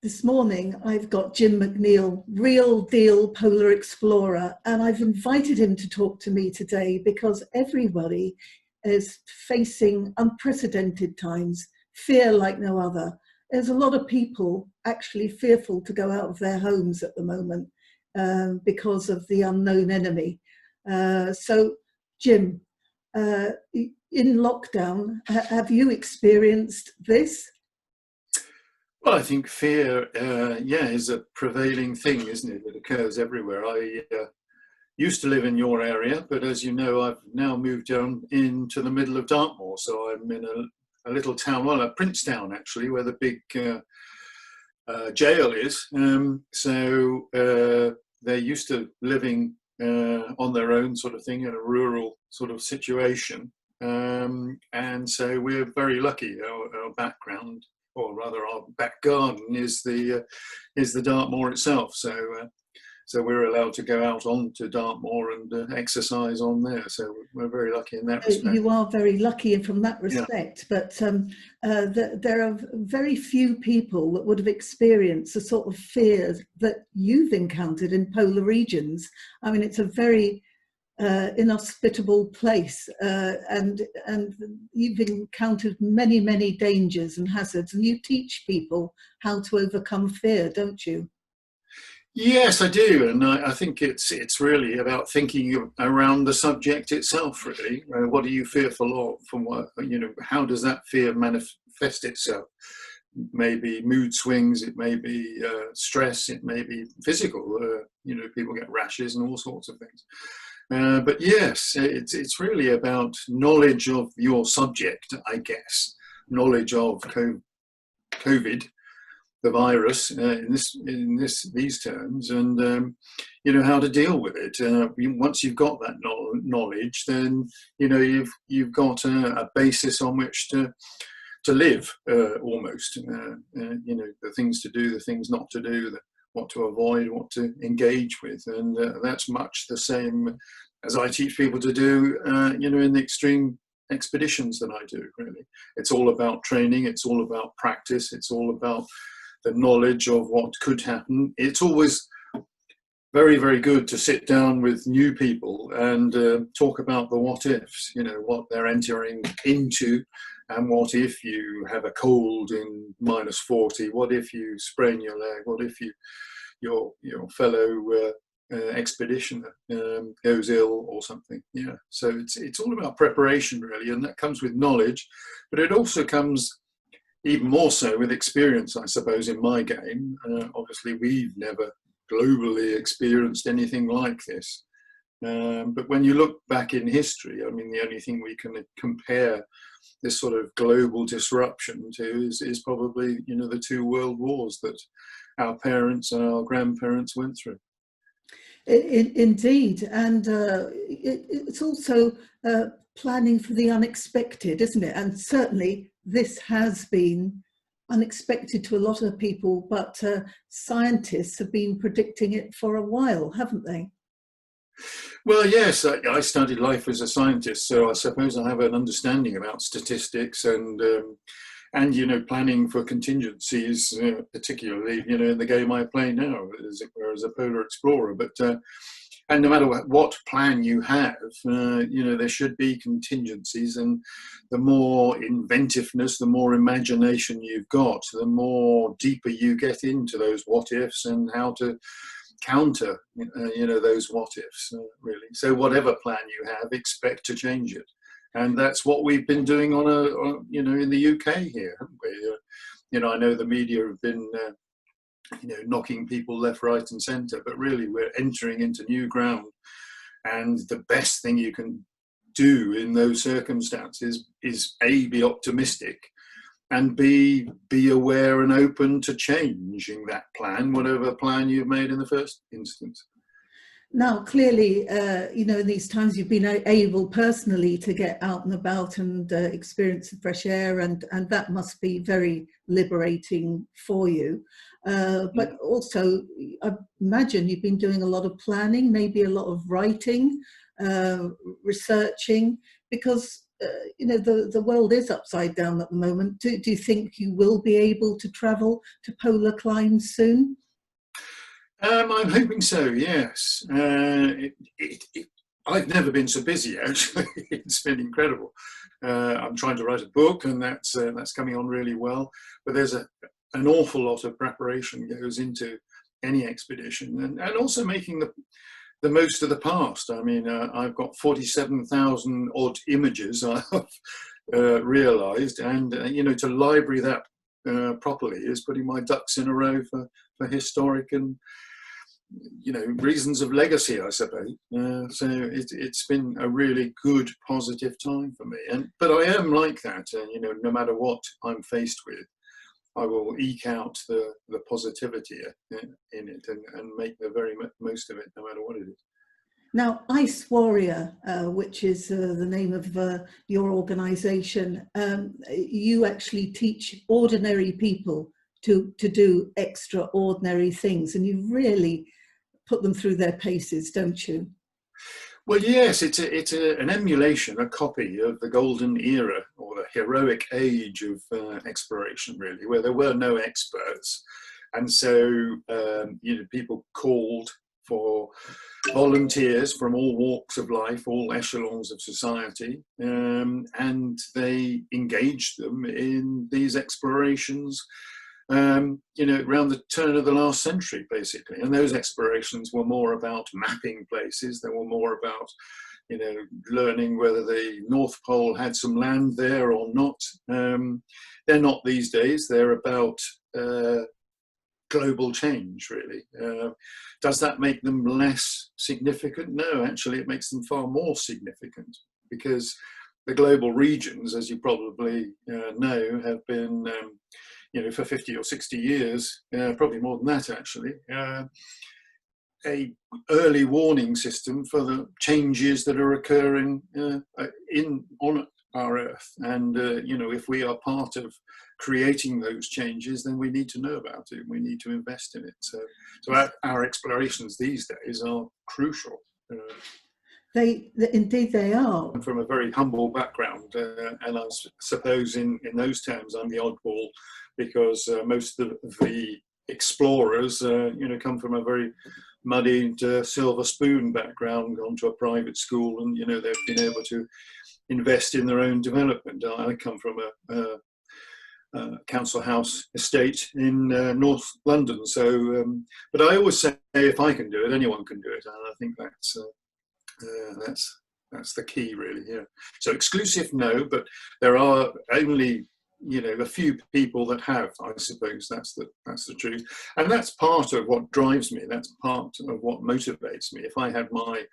This morning, I've got Jim McNeill, real deal polar explorer, and I've invited him to talk to me today because everybody is facing unprecedented times, fear like no other. There's a lot of people actually fearful to go out of their homes at the moment because of the unknown enemy. So, Jim, in lockdown, have you experienced this? Well, I think fear, is a prevailing thing, isn't it? It occurs everywhere. I used to live in your area, but as you know, I've now moved down into the middle of Dartmoor. So I'm in a little town, well, a Princetown actually, where the big jail is. So they're used to living on their own sort of thing in a rural sort of situation. And so we're very lucky. Our background, or rather our back garden, is the Dartmoor itself. So we're allowed to go out onto Dartmoor and exercise on there. So we're very lucky in that respect. You are very lucky from that respect, yeah. But there are very few people that would have experienced the sort of fear that you've encountered in polar regions. I mean, it's a very inhospitable place, and you've encountered many dangers and hazards, and you teach people how to overcome fear, don't you? Yes, I do, and I think it's really about thinking around the subject itself. Really, what are you fearful of? From what, how does that fear manifest itself? Maybe mood swings, it may be stress, it may be physical. People get rashes and all sorts of things. But yes, it's really about knowledge of your subject, I guess. Knowledge of COVID, the virus, in these terms, and how to deal with it. Once you've got that knowledge, then you've got a basis on which to live, almost. The things to do, the things not to do, what to avoid, what to engage with, and that's much the same as I teach people to do, in the extreme expeditions that I do. Really, it's all about training. It's all about practice. It's all about the knowledge of what could happen. It's always very, very good to sit down with new people and talk about the what ifs. What they're entering into. And what if you have a cold in -40? What if you sprain your leg? What if your fellow expeditioner goes ill or something? Yeah. So it's all about preparation, really, and that comes with knowledge, but it also comes even more so with experience, I suppose, in my game. Obviously, we've never globally experienced anything like this. But when you look back in history, I mean, the only thing we can compare this sort of global disruption to is probably, the 2 world wars that our parents and our grandparents went through. Indeed, and it's also planning for the unexpected, isn't it? And certainly this has been unexpected to a lot of people, but scientists have been predicting it for a while, haven't they? Well, yes, I studied life as a scientist, so I suppose I have an understanding about statistics and planning for contingencies, particularly in the game I play now, as it were, as a polar explorer. But and no matter what plan you have, there should be contingencies, and the more inventiveness, the more imagination you've got, the more deeper you get into those what ifs and how to counter those what ifs, really. So whatever plan you have, expect to change it, and that's what we've been doing in the UK here, haven't we? I know the media have been knocking people left, right and centre, but really we're entering into new ground, and the best thing you can do in those circumstances is A, be optimistic, and B, be aware and open to changing that plan, whatever plan you've made in the first instance. Now, clearly, in these times you've been able personally to get out and about and experience the fresh air, and that must be very liberating for you. But also, I imagine you've been doing a lot of planning, maybe a lot of writing, researching, because the world is upside down at the moment. Do you think you will be able to travel to polar climes soon? I'm hoping so, yes. I've never been so busy, actually. It's been incredible. I'm trying to write a book, and that's coming on really well. But there's an awful lot of preparation goes into any expedition, and also making the most of the past. I mean, I've got 47,000 odd images I've realised, and to library that properly is putting my ducks in a row for historic and reasons of legacy, I suppose. So it's been a really good, positive time for me. But I am like that. No matter what I'm faced with, I will eke out the positivity in it and make the very most of it, no matter what it is. Now, Ice Warrior, which is the name of your organisation, you actually teach ordinary people to do extraordinary things, and you really put them through their paces, don't you? Well, yes, it's an emulation, a copy of the golden era or the heroic age of exploration, really, where there were no experts, and so people called for volunteers from all walks of life, all echelons of society, and they engaged them in these explorations. Around the turn of the last century, basically. And those explorations were more about mapping places. They were more about, learning whether the North Pole had some land there or not. They're not these days. They're about global change, really. Does that make them less significant? No, actually, it makes them far more significant, because the global regions, as you probably know, have been for 50 or 60 years, probably more than that actually, a early warning system for the changes that are occurring on our Earth. And if we are part of creating those changes, then we need to know about it. We need to invest in it. So our explorations these days are crucial. Indeed they are. I'm from a very humble background, and I suppose in those terms I'm the oddball, because most of the explorers come from a very muddied silver spoon background, gone to a private school, and they've been able to invest in their own development. I come from a council house estate in North London, so but I always say, if I can do it, anyone can do it, and I think that's the key, really. Yeah. So exclusive, no, but there are only a few people that have. I suppose that's the truth, and that's part of what drives me. That's part of what motivates me. If I had my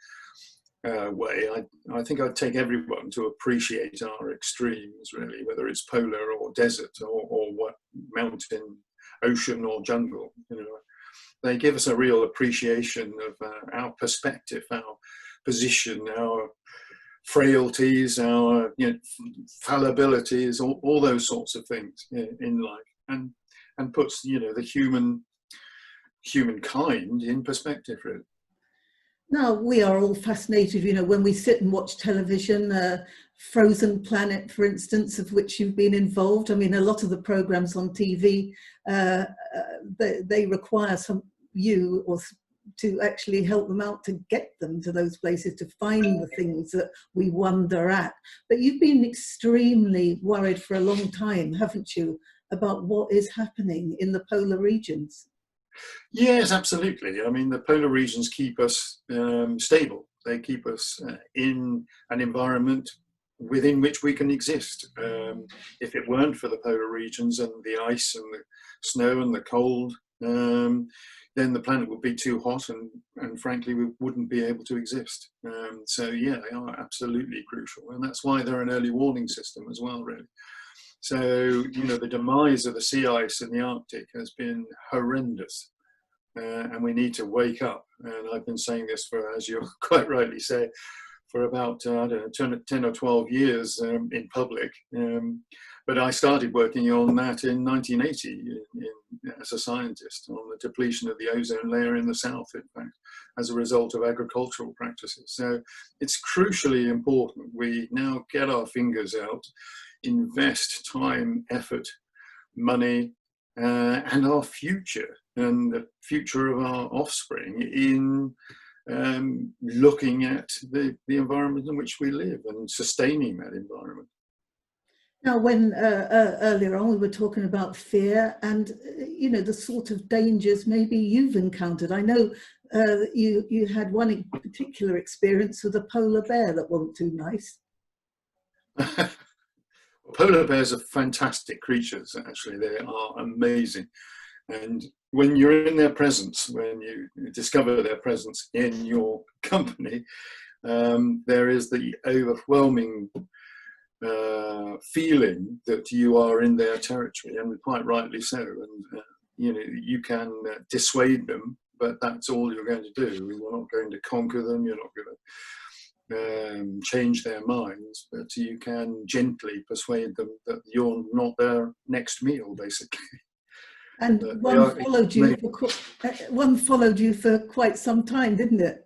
way, I think I'd take everyone to appreciate our extremes, really, whether it's polar or desert or what mountain, ocean or jungle. They give us a real appreciation of our perspective, our position, our frailties, our fallibilities, all those sorts of things in life, and puts the humankind in perspective, really. Now, we are all fascinated, when we sit and watch television, Frozen Planet, for instance, of which you've been involved. I mean, a lot of the programs on TV, they require you to actually help them out to get them to those places, to find the things that we wonder at. But you've been extremely worried for a long time, haven't you, about what is happening in the polar regions? Yes, absolutely. I mean, the polar regions keep us stable. They keep us in an environment within which we can exist. If it weren't for the polar regions and the ice and the snow and the cold, then the planet would be too hot, and frankly, we wouldn't be able to exist. So yeah, they are absolutely crucial, and that's why they're an early warning system as well, really. So the demise of the sea ice in the Arctic has been horrendous, and we need to wake up. And I've been saying this for, as you quite rightly say, for about 10 or 12 years in public. But I started working on that in 1980 as a scientist, on the depletion of the ozone layer in the south, in fact, as a result of agricultural practices. So it's crucially important we now get our fingers out, invest time, effort, money, and our future and the future of our offspring in looking at the environment in which we live and sustaining that environment. Now, when earlier on we were talking about fear and, you know, the sort of dangers maybe you've encountered. I know you had one particular experience with a polar bear that wasn't too nice. Polar bears are fantastic creatures, actually. They are amazing. And when you're in their presence, when you discover their presence in your company, there is the overwhelming feeling that you are in their territory, and quite rightly so. And you know, you can dissuade them, but that's all you're going to do. You're not going to conquer them. You're not going to change their minds, but you can gently persuade them that you're not their next meal, basically. And one followed you for quite some time, didn't it?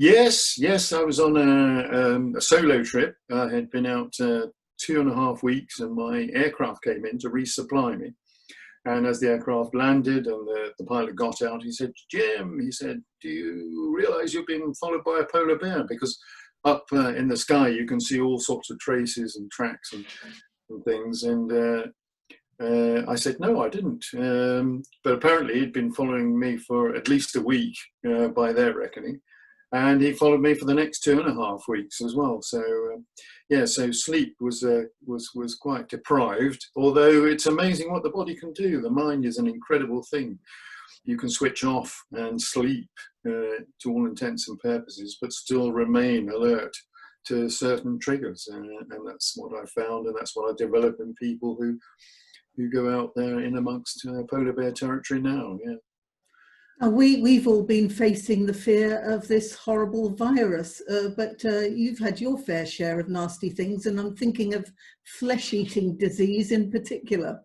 Yes, I was on a solo trip. I had been out 2.5 weeks, and my aircraft came in to resupply me. And as the aircraft landed and the pilot got out, he said, "Jim," he said, "do you realize you're being followed by a polar bear? Because up in the sky, you can see all sorts of traces and tracks and things." And I said, "No, I didn't." But apparently he'd been following me for at least a week by their reckoning. And he followed me for the next 2.5 weeks as well. So, yeah, so sleep was quite deprived, although it's amazing what the body can do. The mind is an incredible thing. You can switch off and sleep to all intents and purposes, but still remain alert to certain triggers. And that's what I found, and that's what I develop in people who go out there in amongst polar bear territory now, yeah. We've all been facing the fear of this horrible virus, but you've had your fair share of nasty things, and I'm thinking of flesh-eating disease in particular.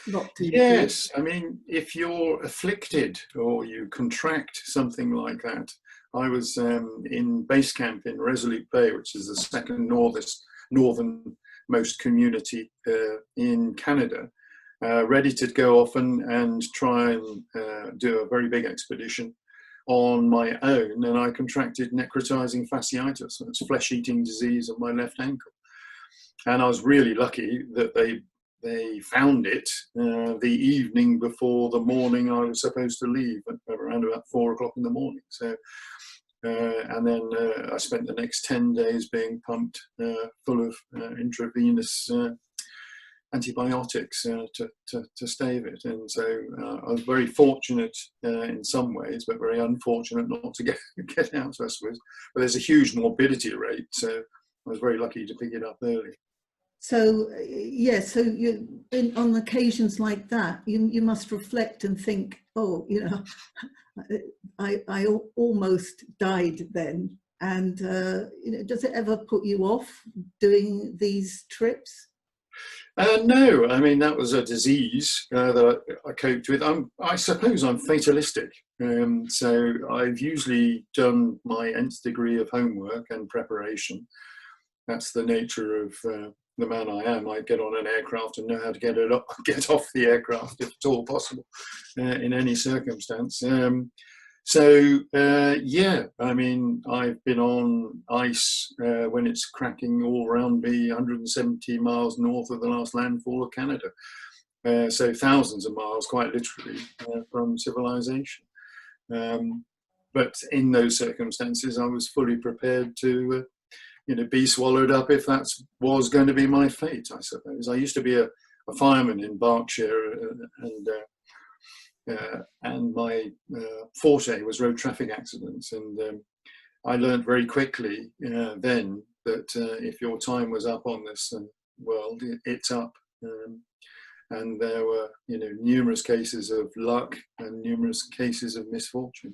Not too Yes, I mean, if you're afflicted or you contract something like that. I was in base camp in Resolute Bay, which is the second northernmost community in Canada. Ready to go off and try and do a very big expedition on my own, and I contracted necrotizing fasciitis. It's flesh-eating disease of my left ankle, and I was really lucky that they found it the evening before the morning I was supposed to leave, around about 4 o'clock in the morning. So, and then I spent the next 10 days being pumped full of intravenous antibiotics to stave it. And so I was very fortunate in some ways, but very unfortunate not to get out, I suppose. But there's a huge morbidity rate, so I was very lucky to pick it up early. So so you, on occasions like that, you must reflect and think, oh, you know, I almost died then. And you know, does it ever put you off doing these trips? No, I mean, that was a disease that I coped with. I suppose I'm fatalistic. So I've usually done my nth degree of homework and preparation. That's the nature of the man I am. I get on an aircraft and know how to get off the aircraft if at all possible, in any circumstance. Yeah, I mean, I've been on ice when it's cracking all around me, 170 miles north of the last landfall of Canada. So thousands of miles, quite literally, from civilization. But in those circumstances, I was fully prepared to, you know, be swallowed up if that was going to be my fate, I suppose. I used to be a fireman in Berkshire, and my forte was road traffic accidents, and I learned very quickly then that if your time was up on this world, it's up. And there were, you know, numerous cases of luck and numerous cases of misfortune.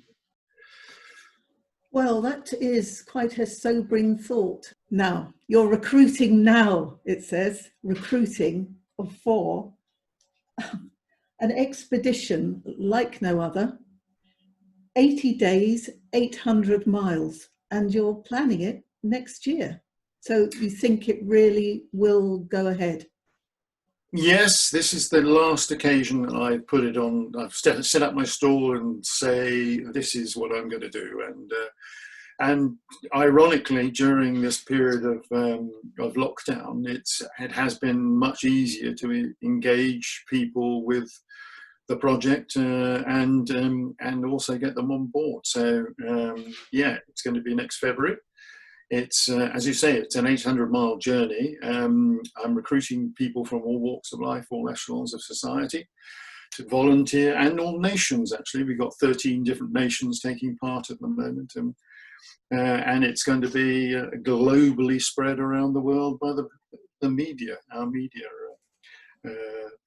Well, that is quite a sobering thought. Now, you're recruiting now, it says, recruiting of 4, an expedition like no other, 80 days, 800 miles, and you're planning it next year. So you think it really will go ahead? Yes, this is the last occasion that I put it on. I've set up my stall and say, this is what I'm going to do. And ironically, during this period of lockdown, it has been much easier to engage people with the project and also get them on board. So yeah, it's going to be next February. It's as you say, it's an 800-mile journey. I'm recruiting people from all walks of life, all echelons of society, to volunteer, and all nations. Actually, we've got 13 different nations taking part at the moment, and it's going to be globally spread around the world by the media, our media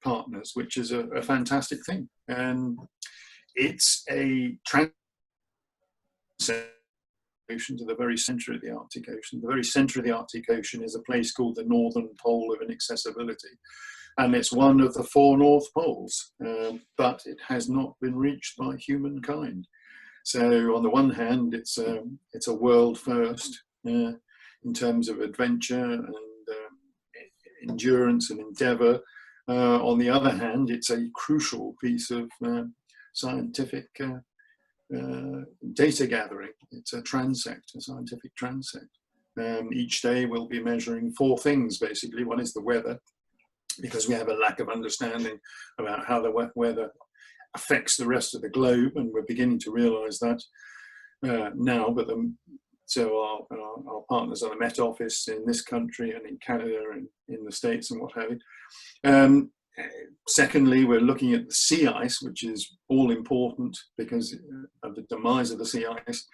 partners, which is a fantastic thing. And it's a transition to the very centre of the Arctic Ocean. The very centre of the Arctic Ocean is a place called the Northern Pole of Inaccessibility, and it's one of the 4 North Poles, but it has not been reached by humankind. So on the one hand, it's a world first in terms of adventure and endurance and endeavour. On the other hand, it's a crucial piece of scientific data gathering. It's a transect, a scientific transect. Each day we'll be measuring 4 things, basically. One is the weather, because we have a lack of understanding about how the weather affects the rest of the globe, and we're beginning to realise that now. But so our partners at the Met Office in this country and in Canada and in the States and what have you. Secondly, we're looking at the sea ice, which is all important because of the demise of the sea ice.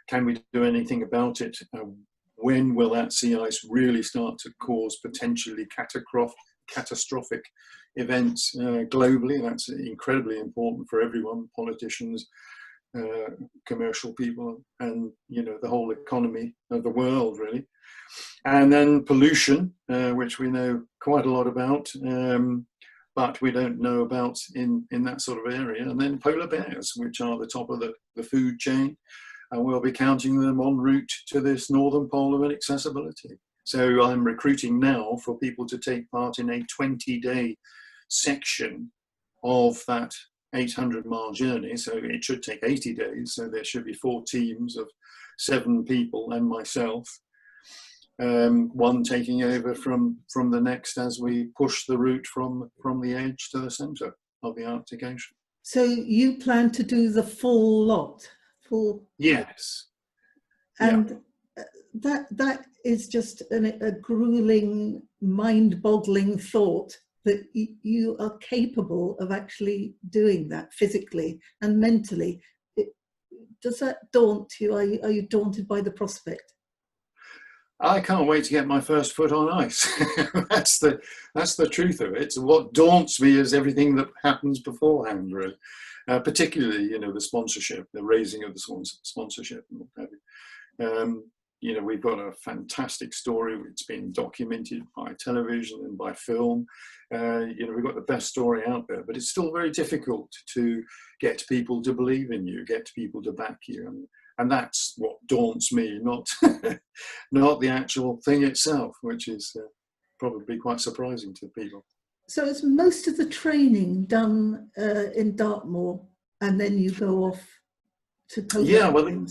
Can we do anything about it? When will that sea ice really start to cause potentially catastrophic events globally? That's incredibly important for everyone, politicians, commercial people, and the whole economy of the world, really. And then pollution, which we know quite a lot about, but we don't know about in that sort of area. And then polar bears, which are the top of the food chain, and we'll be counting them en route to this Northern Pole of Inaccessibility. So I'm recruiting now for people to take part in a 20-day section of that 800-mile journey. So it should take 80 days. So there should be 4 teams of 7 people and myself, one taking over from the next as we push the route from the edge to the centre of the Arctic Ocean. So you plan to do the full lot? Yes. And yeah. That is just a gruelling, mind-boggling thought that you are capable of actually doing that physically and mentally. Does that daunt you? Are you daunted by the prospect? I can't wait to get my first foot on ice. That's the truth of it. What daunts me is everything that happens beforehand, really. Particularly, the sponsorship, the raising of the sponsorship and what have you. We've got a fantastic story. It's been documented by television and by film. We've got the best story out there, but it's still very difficult to get people to believe in you, get people to back you. And that's what daunts me, not the actual thing itself, which is probably quite surprising to people. So is most of the training done in Dartmoor, and then you go off to Poland? Yeah, well,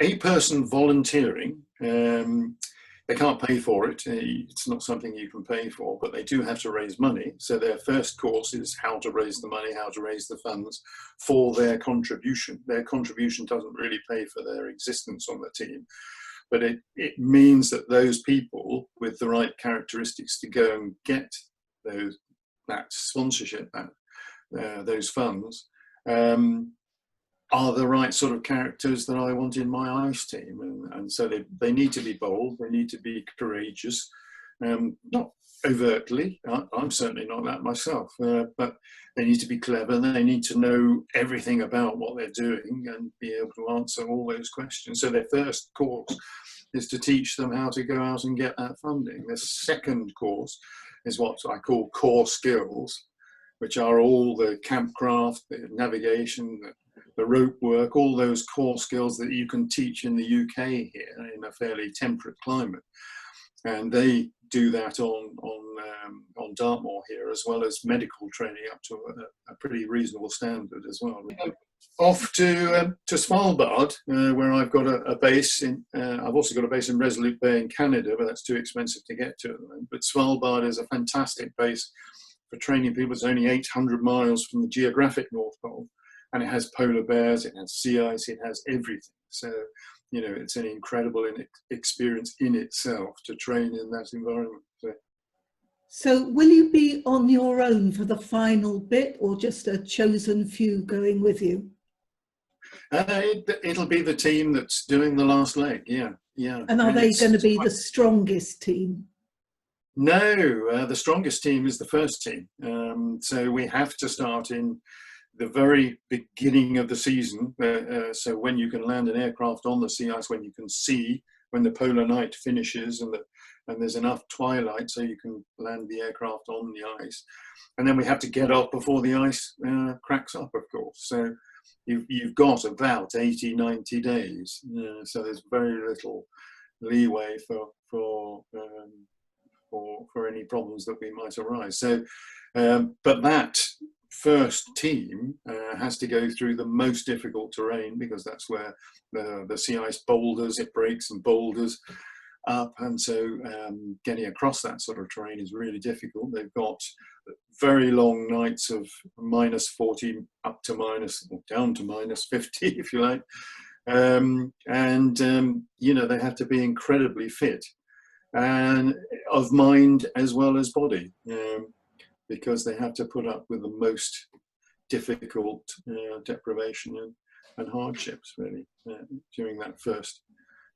a person volunteering, they can't pay for it. It's not something you can pay for, but they do have to raise money. So their first course is how to raise the money, how to raise the funds for their contribution. Their contribution doesn't really pay for their existence on the team, but it means that those people with the right characteristics to go and get that sponsorship, those funds, are the right sort of characters that I want in my ice team. And so they need to be bold, they need to be courageous, not overtly, I'm certainly not that myself, but they need to be clever, they need to know everything about what they're doing and be able to answer all those questions. So their first course is to teach them how to go out and get that funding. The second course is what I call core skills, which are all the campcraft, the navigation, the rope work, all those core skills that you can teach in the UK here in a fairly temperate climate. And they do that on Dartmoor here, as well as medical training up to a pretty reasonable standard as well. Off to Svalbard, where I've got a base in. I've also got a base in Resolute Bay in Canada, but that's too expensive to get to at the moment. But Svalbard is a fantastic base for training people. It's only 800 miles from the geographic North Pole, and it has polar bears, it has sea ice, it has everything. So, you know, it's an incredible experience in itself to train in that environment. So will you be on your own for the final bit, or just a chosen few going with you? It'll be the team that's doing the last leg, yeah. And are they going to be the strongest team? No, the strongest team is the first team. So we have to start in the very beginning of the season. So when you can land an aircraft on the sea ice, when you can see, when the polar night finishes and there's enough twilight so you can land the aircraft on the ice. And then we have to get up before the ice cracks up, of course. So you've got about 80, 90 days. So there's very little leeway for any problems that we might arise. So, but that first team has to go through the most difficult terrain, because that's where the sea ice boulders, it breaks and boulders up, and so getting across that sort of terrain is really difficult. They've got very long nights of -40 up to down to -50, if you like, you know, they have to be incredibly fit and of mind as well as body, because they have to put up with the most difficult deprivation and hardships, really, during that first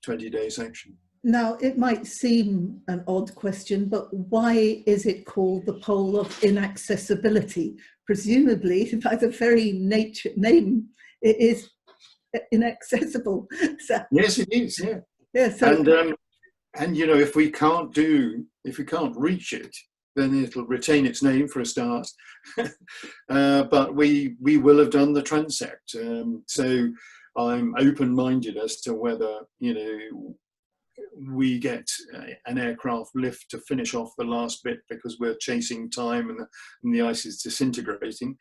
20-day section. Now, it might seem an odd question, but why is it called the Pole of Inaccessibility? Presumably, by the very name, it is inaccessible. So, yes, it is, yeah. Yeah, so, and you know, if we can't reach it, then it'll retain its name for a start. But we will have done the transect. So I'm open-minded as to whether, you know, we get an aircraft lift to finish off the last bit because we're chasing time and the ice is disintegrating.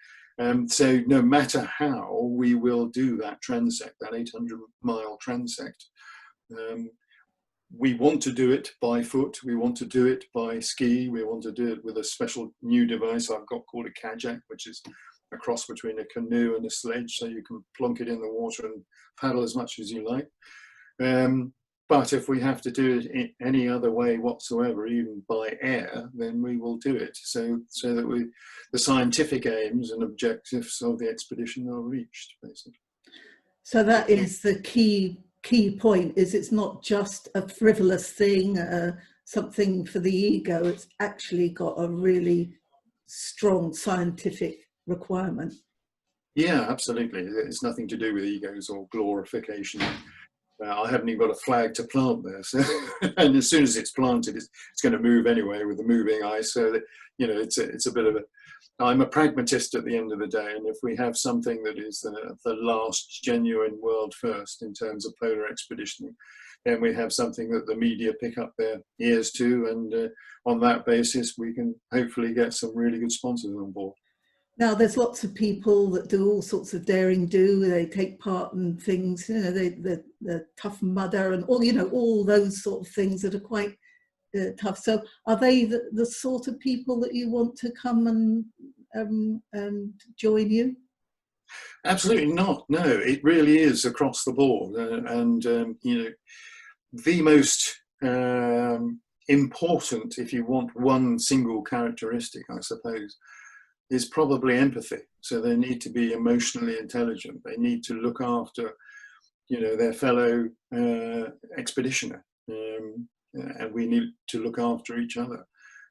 So no matter how, we will do that transect, that 800-mile transect. We want to do it by foot, we want to do it by ski, we want to do it with a special new device I've got called a kajak, which is a cross between a canoe and a sledge, so you can plonk it in the water and paddle as much as you like. But if we have to do it in any other way whatsoever, even by air, then we will do it, so that the scientific aims and objectives of the expedition are reached, basically. So that is the key point, is it's not just a frivolous thing, something for the ego. It's actually got a really strong scientific requirement. Yeah, absolutely. It's nothing to do with egos or glorification. I haven't even got a flag to plant there, so and as soon as it's planted, it's going to move anyway with the moving ice. So that, you know, it's a bit of a. I'm a pragmatist at the end of the day, and if we have something that is the last genuine world first in terms of polar expeditioning, then we have something that the media pick up their ears to, and on that basis, we can hopefully get some really good sponsors on board. Now, there's lots of people that do all sorts of daring do. They take part in things, you know, the Tough Mudder and all, you know, all those sort of things that are quite tough. So are they the sort of people that you want to come and join you? Absolutely not. No, it really is across the board. You know, the most important, if you want one single characteristic, I suppose, is probably empathy. So they need to be emotionally intelligent. They need to look after, you know, their fellow expeditioner. And we need to look after each other.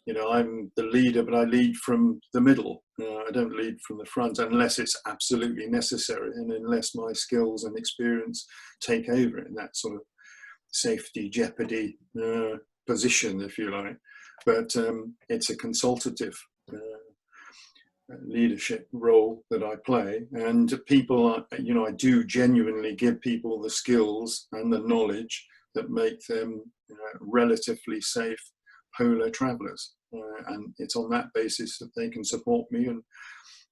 You know, I'm the leader, but I lead from the middle. I don't lead from the front unless it's absolutely necessary, and unless my skills and experience take over in that sort of safety jeopardy position, if you like. but it's a consultative leadership role that I play, and people, I do genuinely give people the skills and the knowledge that make them relatively safe polar travelers, and it's on that basis that they can support me, and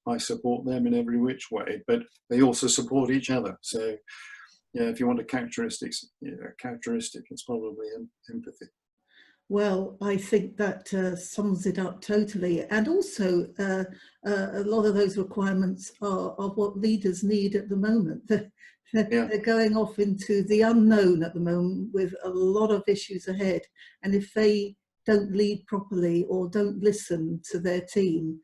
I support them in every which way, but they also support each other. So if you want a characteristic, it's probably empathy. Well, I think that sums it up totally. And also, a lot of those requirements are what leaders need at the moment. They're going off into the unknown at the moment with a lot of issues ahead. And if they don't lead properly or don't listen to their team,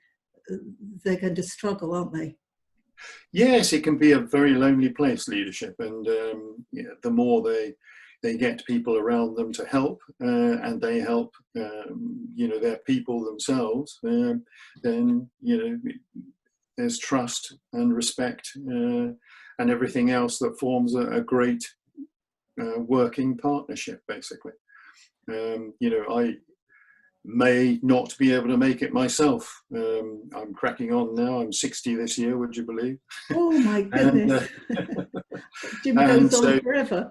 they're going to struggle, aren't they? Yes, it can be a very lonely place, leadership. And the more they get people around them to help, and they help, their people themselves, then, there's trust and respect and everything else that forms a great working partnership, basically. I may not be able to make it myself. I'm cracking on now. I'm 60 this year, would you believe? Oh my goodness. Jim goes on forever.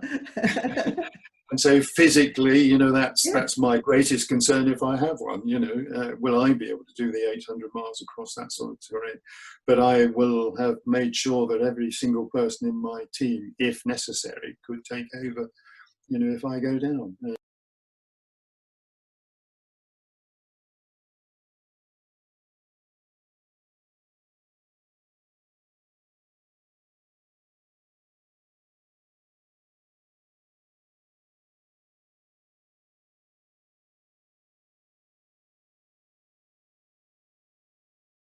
And so physically, that's my greatest concern if I have one. Will I be able to do the 800 miles across that sort of terrain? But I will have made sure that every single person in my team, if necessary, could take over, if I go down.